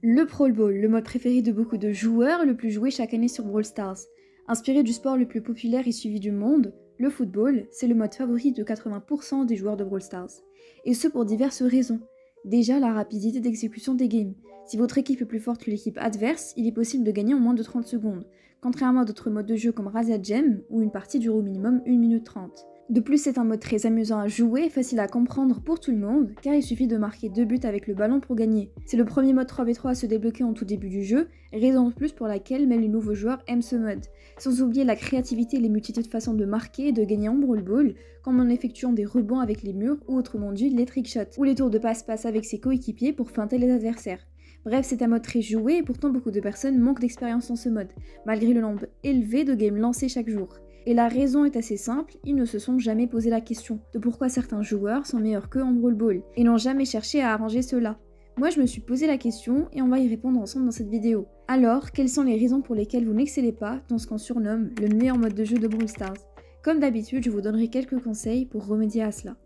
Le Brawl Ball, le mode préféré de beaucoup de joueurs, le plus joué chaque année sur Brawl Stars. Inspiré du sport le plus populaire et suivi du monde, le football, c'est le mode favori de 80% des joueurs de Brawl Stars. Et ce pour diverses raisons. Déjà, la rapidité d'exécution des games. Si votre équipe est plus forte que l'équipe adverse, il est possible de gagner en moins de 30 secondes, contrairement à d'autres modes de jeu comme Razia Gem, où une partie dure au minimum 1 minute 30. De plus, c'est un mode très amusant à jouer et facile à comprendre pour tout le monde, car il suffit de marquer 2 buts avec le ballon pour gagner. C'est le premier mode 3v3 à se débloquer en tout début du jeu, raison de plus pour laquelle même les nouveaux joueurs aiment ce mode. Sans oublier la créativité et les multitudes de façons de marquer et de gagner en Brawl Ball, comme en effectuant des rebonds avec les murs ou autrement dit les trickshots, ou les tours de passe-passe avec ses coéquipiers pour feinter les adversaires. Bref, c'est un mode très joué et pourtant beaucoup de personnes manquent d'expérience dans ce mode, malgré le nombre élevé de games lancés chaque jour. Et la raison est assez simple, ils ne se sont jamais posé la question de pourquoi certains joueurs sont meilleurs qu'eux en Brawl Ball, et n'ont jamais cherché à arranger cela. Moi je me suis posé la question et on va y répondre ensemble dans cette vidéo. Alors, quelles sont les raisons pour lesquelles vous n'excellez pas dans ce qu'on surnomme le meilleur mode de jeu de Brawl Stars? Comme d'habitude, je vous donnerai quelques conseils pour remédier à cela.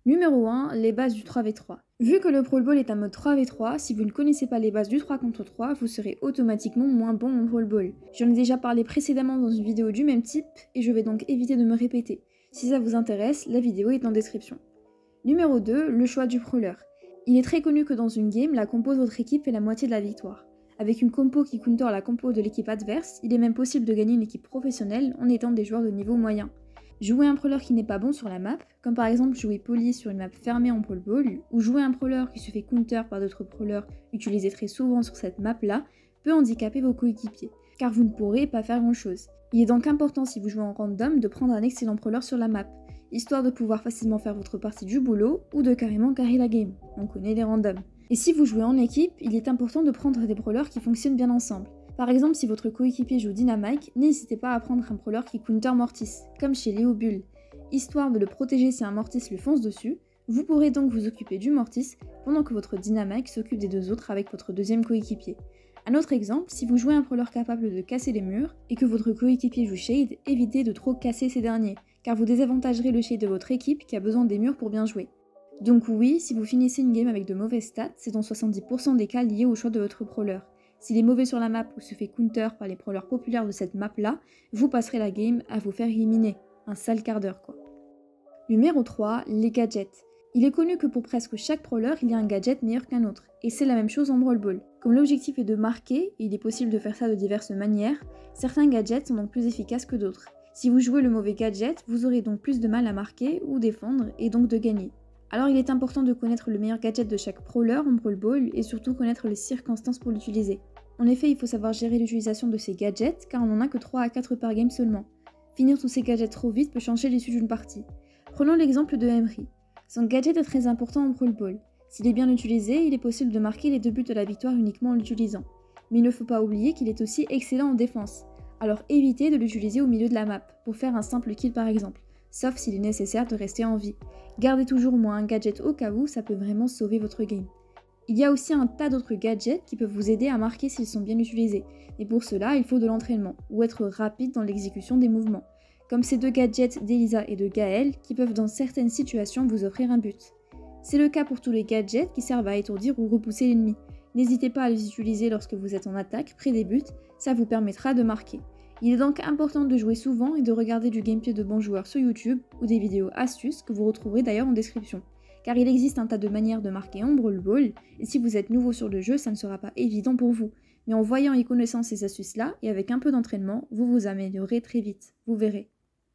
Numéro 1, les bases du 3v3. Vu que le Brawl Ball est un mode 3v3, si vous ne connaissez pas les bases du 3 contre 3, vous serez automatiquement moins bon en Brawl Ball. J'en ai déjà parlé précédemment dans une vidéo du même type, et je vais donc éviter de me répéter. Si ça vous intéresse, la vidéo est en description. Numéro 2, le choix du brawler. Il est très connu que dans une game, la compo de votre équipe fait la moitié de la victoire. Avec une compo qui counter la compo de l'équipe adverse, il est même possible de gagner une équipe professionnelle en étant des joueurs de niveau moyen. Jouer un brawler qui n'est pas bon sur la map, comme par exemple jouer Polly sur une map fermée en Brawl Ball, ou jouer un brawler qui se fait counter par d'autres brawlers utilisés très souvent sur cette map là, peut handicaper vos coéquipiers, car vous ne pourrez pas faire grand chose. Il est donc important si vous jouez en random de prendre un excellent brawler sur la map, histoire de pouvoir facilement faire votre partie du boulot, ou de carrément carry la game, on connaît les randoms. Et si vous jouez en équipe, il est important de prendre des brawlers qui fonctionnent bien ensemble. Par exemple, si votre coéquipier joue Dynamike, n'hésitez pas à prendre un brawler qui counter Mortis, comme chez Léo Bull. Histoire de le protéger si un Mortis lui fonce dessus, vous pourrez donc vous occuper du Mortis pendant que votre Dynamike s'occupe des deux autres avec votre deuxième coéquipier. Un autre exemple, si vous jouez un brawler capable de casser les murs et que votre coéquipier joue Shade, évitez de trop casser ces derniers, car vous désavantagerez le Shade de votre équipe qui a besoin des murs pour bien jouer. Donc oui, si vous finissez une game avec de mauvaises stats, c'est dans 70% des cas lié au choix de votre brawler. S'il est mauvais sur la map ou se fait counter par les brawlers populaires de cette map là, vous passerez la game à vous faire éliminer. Un sale quart d'heure quoi. Numéro 3, les gadgets. Il est connu que pour presque chaque brawler, il y a un gadget meilleur qu'un autre, et c'est la même chose en Brawl Ball. Comme l'objectif est de marquer, et il est possible de faire ça de diverses manières, certains gadgets sont donc plus efficaces que d'autres. Si vous jouez le mauvais gadget, vous aurez donc plus de mal à marquer ou défendre, et donc de gagner. Alors il est important de connaître le meilleur gadget de chaque brawler en Brawl Ball, et surtout connaître les circonstances pour l'utiliser. En effet, il faut savoir gérer l'utilisation de ces gadgets, car on n'en a que 3 à 4 par game seulement. Finir tous ces gadgets trop vite peut changer l'issue d'une partie. Prenons l'exemple de Emery. Son gadget est très important en Brawl Ball. S'il est bien utilisé, il est possible de marquer les 2 buts de la victoire uniquement en l'utilisant. Mais il ne faut pas oublier qu'il est aussi excellent en défense. Alors évitez de l'utiliser au milieu de la map, pour faire un simple kill par exemple, sauf s'il est nécessaire de rester en vie. Gardez toujours au moins un gadget au cas où, ça peut vraiment sauver votre game. Il y a aussi un tas d'autres gadgets qui peuvent vous aider à marquer s'ils sont bien utilisés, et pour cela il faut de l'entraînement, ou être rapide dans l'exécution des mouvements, comme ces 2 gadgets d'Elisa et de Gaël qui peuvent dans certaines situations vous offrir un but. C'est le cas pour tous les gadgets qui servent à étourdir ou repousser l'ennemi. N'hésitez pas à les utiliser lorsque vous êtes en attaque, près des buts, ça vous permettra de marquer. Il est donc important de jouer souvent et de regarder du gameplay de bons joueurs sur YouTube ou des vidéos astuces que vous retrouverez d'ailleurs en description. Car il existe un tas de manières de marquer en Brawl Ball, et si vous êtes nouveau sur le jeu, ça ne sera pas évident pour vous. Mais en voyant et connaissant ces astuces-là, et avec un peu d'entraînement, vous vous améliorez très vite, vous verrez.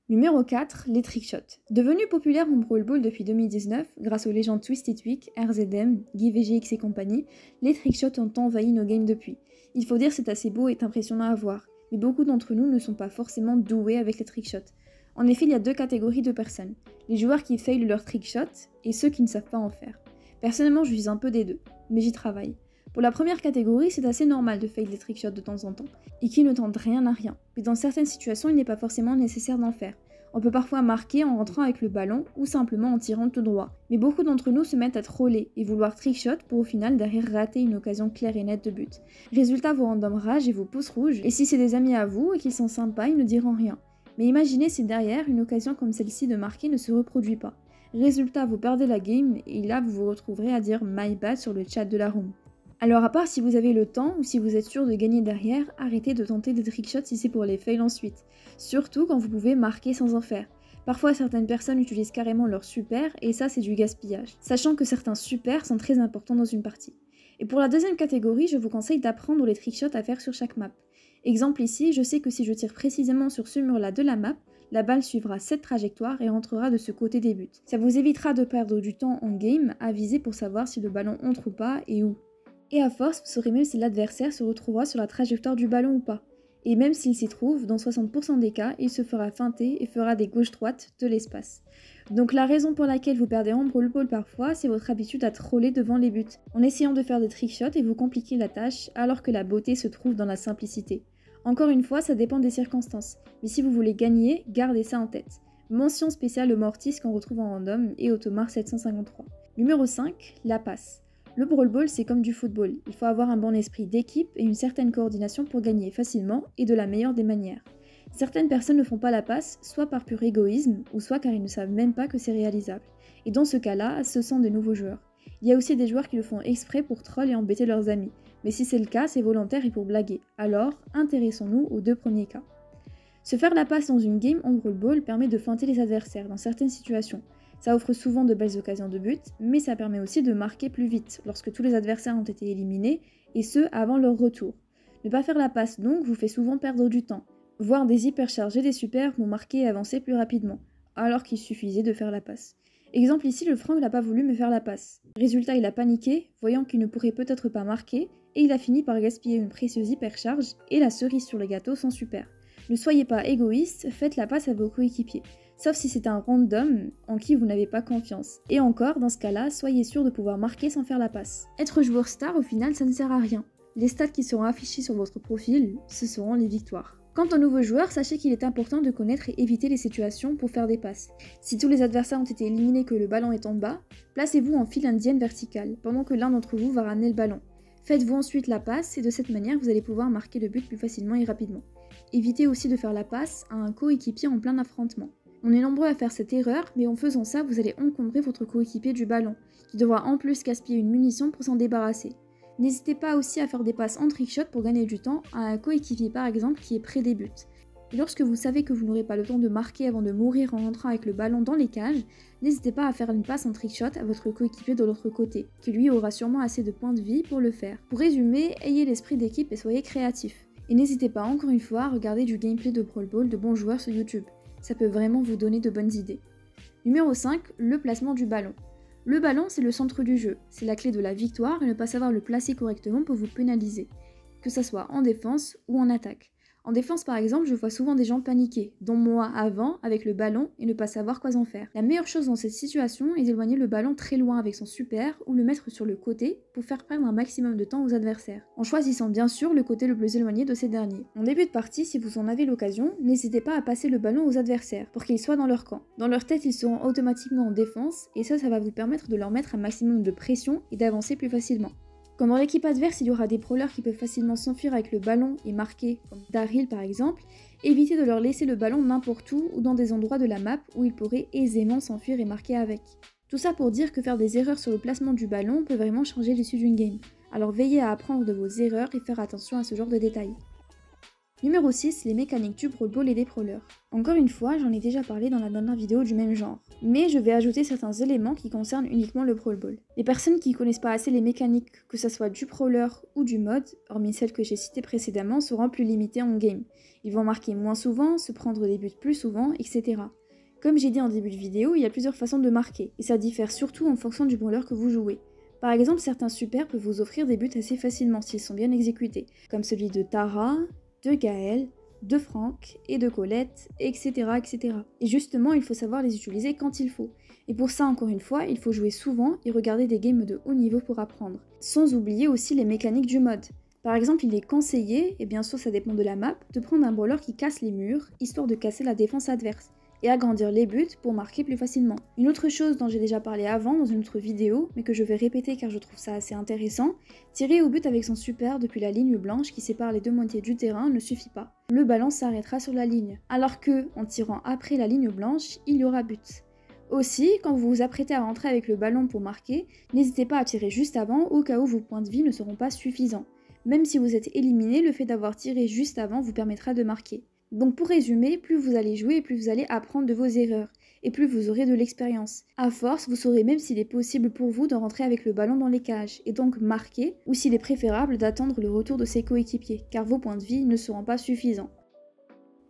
Numéro 4, les trickshots. Devenus populaires en Brawl Ball depuis 2019, grâce aux légendes Twisted Tweak, RZM, GuyVGX et compagnie, les trickshots ont envahi nos games depuis. Il faut dire c'est assez beau et impressionnant à voir, mais beaucoup d'entre nous ne sont pas forcément doués avec les trickshots. En effet, il y a 2 catégories de personnes, les joueurs qui failent leur trickshot et ceux qui ne savent pas en faire. Personnellement, je suis un peu des deux, mais j'y travaille. Pour la première catégorie, c'est assez normal de fail des trickshots de temps en temps, et qui ne tentent rien à rien, mais dans certaines situations, il n'est pas forcément nécessaire d'en faire. On peut parfois marquer en rentrant avec le ballon ou simplement en tirant tout droit. Mais beaucoup d'entre nous se mettent à troller et vouloir trickshot pour au final derrière rater une occasion claire et nette de but. Résultat, vous random rage et vous pouces rouges, et si c'est des amis à vous et qu'ils sont sympas, ils ne diront rien. Mais imaginez si derrière, une occasion comme celle-ci de marquer ne se reproduit pas. Résultat, vous perdez la game et là vous vous retrouverez à dire my bad sur le chat de la room. Alors à part si vous avez le temps ou si vous êtes sûr de gagner derrière, arrêtez de tenter des trickshots si c'est pour les fails ensuite. Surtout quand vous pouvez marquer sans en faire. Parfois certaines personnes utilisent carrément leur super et ça c'est du gaspillage, sachant que certains super sont très importants dans une partie. Et pour la deuxième catégorie, je vous conseille d'apprendre les trickshots à faire sur chaque map. Exemple ici, je sais que si je tire précisément sur ce mur là de la map, la balle suivra cette trajectoire et rentrera de ce côté des buts. Ça vous évitera de perdre du temps en game à viser pour savoir si le ballon entre ou pas et où. Et à force, vous saurez même si l'adversaire se retrouvera sur la trajectoire du ballon ou pas. Et même s'il s'y trouve, dans 60% des cas, il se fera feinter et fera des gauches-droites de l'espace. Donc la raison pour laquelle vous perdez en brawl ball parfois, c'est votre habitude à troller devant les buts, en essayant de faire des trickshots et vous compliquez la tâche, alors que la beauté se trouve dans la simplicité. Encore une fois, ça dépend des circonstances, mais si vous voulez gagner, gardez ça en tête. Mention spéciale au Mortis qu'on retrouve en random et Automar 753. Numéro 5, la passe. Le brawl ball, c'est comme du football. Il faut avoir un bon esprit d'équipe et une certaine coordination pour gagner facilement et de la meilleure des manières. Certaines personnes ne font pas la passe, soit par pur égoïsme, ou soit car ils ne savent même pas que c'est réalisable. Et dans ce cas-là, ce sont des nouveaux joueurs. Il y a aussi des joueurs qui le font exprès pour troll et embêter leurs amis. Mais si c'est le cas, c'est volontaire et pour blaguer. Alors, intéressons-nous aux deux premiers cas. Se faire la passe dans une game en brawl ball permet de feinter les adversaires dans certaines situations. Ça offre souvent de belles occasions de but, mais ça permet aussi de marquer plus vite lorsque tous les adversaires ont été éliminés, et ce avant leur retour. Ne pas faire la passe donc vous fait souvent perdre du temps, voire des hyperchargés des super vont marquer et avancer plus rapidement, alors qu'il suffisait de faire la passe. Exemple ici, le Franck n'a pas voulu me faire la passe. Résultat, il a paniqué, voyant qu'il ne pourrait peut-être pas marquer, et il a fini par gaspiller une précieuse hypercharge et la cerise sur le gâteau sans super. Ne soyez pas égoïste, faites la passe à vos coéquipiers. Sauf si c'est un random en qui vous n'avez pas confiance. Et encore, dans ce cas-là, soyez sûr de pouvoir marquer sans faire la passe. Être joueur star, au final, ça ne sert à rien. Les stats qui seront affichés sur votre profil, ce seront les victoires. Quant aux nouveaux joueurs, sachez qu'il est important de connaître et éviter les situations pour faire des passes. Si tous les adversaires ont été éliminés et que le ballon est en bas, placez-vous en file indienne verticale, pendant que l'un d'entre vous va ramener le ballon. Faites-vous ensuite la passe et de cette manière, vous allez pouvoir marquer le but plus facilement et rapidement. Évitez aussi de faire la passe à un coéquipier en plein affrontement. On est nombreux à faire cette erreur, mais en faisant ça, vous allez encombrer votre coéquipier du ballon, qui devra en plus gaspiller une munition pour s'en débarrasser. N'hésitez pas aussi à faire des passes en trickshot pour gagner du temps à un coéquipier par exemple qui est près des buts. Et lorsque vous savez que vous n'aurez pas le temps de marquer avant de mourir en rentrant avec le ballon dans les cages, n'hésitez pas à faire une passe en trickshot à votre coéquipier de l'autre côté, qui lui aura sûrement assez de points de vie pour le faire. Pour résumer, ayez l'esprit d'équipe et soyez créatif. Et n'hésitez pas encore une fois à regarder du gameplay de Brawl Ball de bons joueurs sur YouTube. Ça peut vraiment vous donner de bonnes idées. Numéro 5, le placement du ballon. Le ballon, c'est le centre du jeu, c'est la clé de la victoire et ne pas savoir le placer correctement peut vous pénaliser, que ça soit en défense ou en attaque. En défense par exemple, je vois souvent des gens paniquer, dont moi avant, avec le ballon et ne pas savoir quoi en faire. La meilleure chose dans cette situation est d'éloigner le ballon très loin avec son super ou le mettre sur le côté pour faire perdre un maximum de temps aux adversaires, en choisissant bien sûr le côté le plus éloigné de ces derniers. En début de partie, si vous en avez l'occasion, n'hésitez pas à passer le ballon aux adversaires pour qu'ils soient dans leur camp. Dans leur tête, ils seront automatiquement en défense et ça va vous permettre de leur mettre un maximum de pression et d'avancer plus facilement. Quand dans l'équipe adverse, il y aura des brawlers qui peuvent facilement s'enfuir avec le ballon et marquer, comme Daryl par exemple, évitez de leur laisser le ballon n'importe où ou dans des endroits de la map où ils pourraient aisément s'enfuir et marquer avec. Tout ça pour dire que faire des erreurs sur le placement du ballon peut vraiment changer l'issue d'une game. Alors veillez à apprendre de vos erreurs et faire attention à ce genre de détails. Numéro 6, les mécaniques du Brawl Ball et des brawlers. Encore une fois, j'en ai déjà parlé dans la dernière vidéo du même genre, mais je vais ajouter certains éléments qui concernent uniquement le Brawl Ball. Les personnes qui connaissent pas assez les mécaniques, que ce soit du brawler ou du mode, hormis celles que j'ai citées précédemment, seront plus limitées en game. Ils vont marquer moins souvent, se prendre des buts plus souvent, etc. Comme j'ai dit en début de vidéo, il y a plusieurs façons de marquer, et ça diffère surtout en fonction du brawler que vous jouez. Par exemple, certains super peuvent vous offrir des buts assez facilement s'ils sont bien exécutés, comme celui de Tara, de Gaël, de Franck et de Colette, etc., etc. Et justement, il faut savoir les utiliser quand il faut. Et pour ça, encore une fois, il faut jouer souvent et regarder des games de haut niveau pour apprendre. Sans oublier aussi les mécaniques du mode. Par exemple, il est conseillé, et bien sûr ça dépend de la map, de prendre un brawler qui casse les murs, histoire de casser la défense adverse, et agrandir les buts pour marquer plus facilement. Une autre chose dont j'ai déjà parlé avant dans une autre vidéo, mais que je vais répéter car je trouve ça assez intéressant, tirer au but avec son super depuis la ligne blanche qui sépare les deux moitiés du terrain ne suffit pas. Le ballon s'arrêtera sur la ligne, alors que, en tirant après la ligne blanche, il y aura but. Aussi, quand vous vous apprêtez à rentrer avec le ballon pour marquer, n'hésitez pas à tirer juste avant au cas où vos points de vie ne seront pas suffisants. Même si vous êtes éliminé, le fait d'avoir tiré juste avant vous permettra de marquer. Donc pour résumer, plus vous allez jouer, plus vous allez apprendre de vos erreurs, et plus vous aurez de l'expérience. À force, vous saurez même s'il est possible pour vous de rentrer avec le ballon dans les cages, et donc marquer, ou s'il est préférable d'attendre le retour de ses coéquipiers, car vos points de vie ne seront pas suffisants.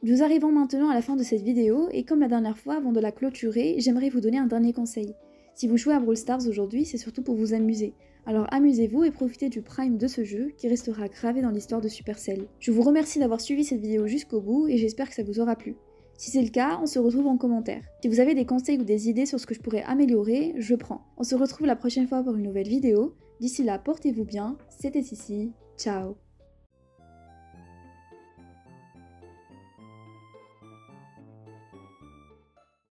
Nous arrivons maintenant à la fin de cette vidéo, et comme la dernière fois, avant de la clôturer, j'aimerais vous donner un dernier conseil. Si vous jouez à Brawl Stars aujourd'hui, c'est surtout pour vous amuser. Alors amusez-vous et profitez du prime de ce jeu qui restera gravé dans l'histoire de Supercell. Je vous remercie d'avoir suivi cette vidéo jusqu'au bout et j'espère que ça vous aura plu. Si c'est le cas, on se retrouve en commentaire. Si vous avez des conseils ou des idées sur ce que je pourrais améliorer, je prends. On se retrouve la prochaine fois pour une nouvelle vidéo. D'ici là, portez-vous bien, c'était Sissi, ciao.